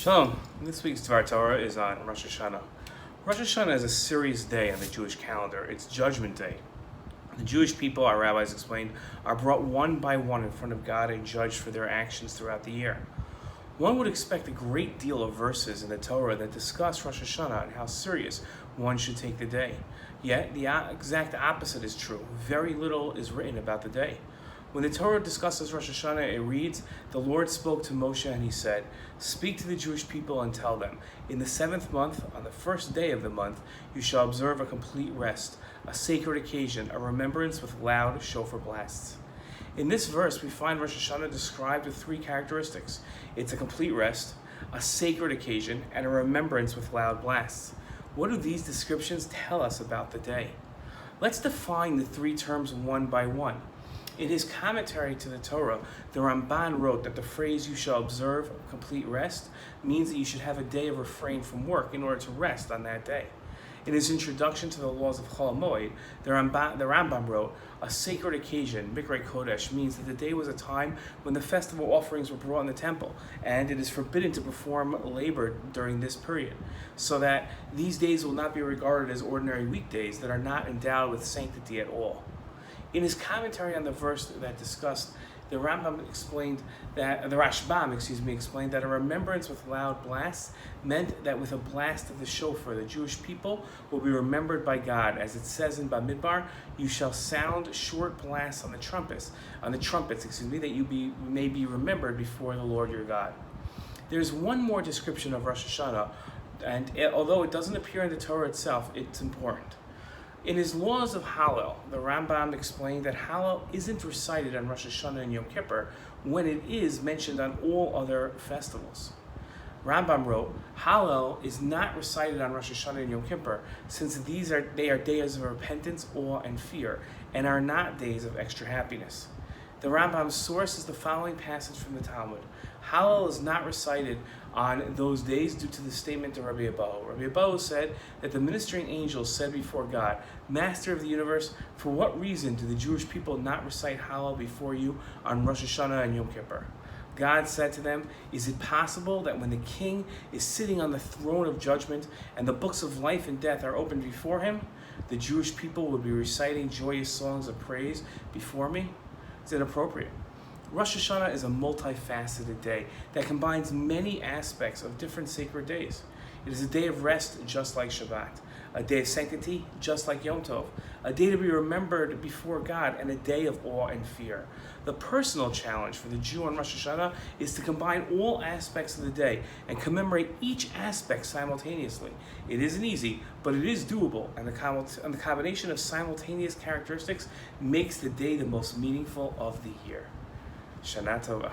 Shalom. This week's Dvar Torah is on Rosh Hashanah. Rosh Hashanah is a serious day on the Jewish calendar. It's Judgment Day. The Jewish people, our rabbis explained, are brought one by one in front of God and judged for their actions throughout the year. One would expect a great deal of verses in the Torah that discuss Rosh Hashanah and how serious one should take the day. Yet, the exact opposite is true. Very little is written about the day. When the Torah discusses Rosh Hashanah, it reads, "The Lord spoke to Moshe and he said, Speak to the Jewish people and tell them, in the 7th month, on the first day of the month, you shall observe a complete rest, a sacred occasion, a remembrance with loud shofar blasts." In this verse, we find Rosh Hashanah described with 3 characteristics. It's a complete rest, a sacred occasion, and a remembrance with loud blasts. What do these descriptions tell us about the day? Let's define the 3 terms one by one. In his commentary to the Torah, the Ramban wrote that the phrase "you shall observe complete rest" means that you should have a day of refrain from work in order to rest on that day. In his introduction to the laws of commemorate, the Rambam wrote, "A sacred occasion, Mikra Kodesh, means that the day was a time when the festival offerings were brought in the temple, and it is forbidden to perform labor during this period, so that these days will not be regarded as ordinary weekdays that are not endowed with sanctity at all." In his commentary on the verse that discussed, the Rashbam explained that a remembrance with loud blasts meant that with a blast of the shofar, the Jewish people will be remembered by God. As it says in Bamidbar, "You shall sound short blasts on the trumpets, that you may be remembered before the Lord your God." There's one more description of Rosh Hashanah, and although it doesn't appear in the Torah itself, it's important. In his laws of Hallel, the Rambam explained that Hallel isn't recited on Rosh Hashanah and Yom Kippur when it is mentioned on all other festivals. Rambam wrote, "Hallel is not recited on Rosh Hashanah and Yom Kippur since they are days of repentance, awe, and fear, and are not days of extra happiness." The Rambam's source is the following passage from the Talmud. Hallel is not recited on those days due to the statement of Rabbi Abahu. Rabbi Abahu said that the ministering angels said before God, "Master of the universe, for what reason do the Jewish people not recite Hallel before you on Rosh Hashanah and Yom Kippur?" God said to them, "Is it possible that when the king is sitting on the throne of judgment and the books of life and death are opened before him, the Jewish people would be reciting joyous songs of praise before me? Is it appropriate?" Rosh Hashanah is a multi-faceted day that combines many aspects of different sacred days. It is a day of rest just like Shabbat, a day of sanctity just like Yom Tov, a day to be remembered before God, and a day of awe and fear. The personal challenge for the Jew on Rosh Hashanah is to combine all aspects of the day and commemorate each aspect simultaneously. It isn't easy, but it is doable, and the combination of simultaneous characteristics makes the day the most meaningful of the year. Shana Tova.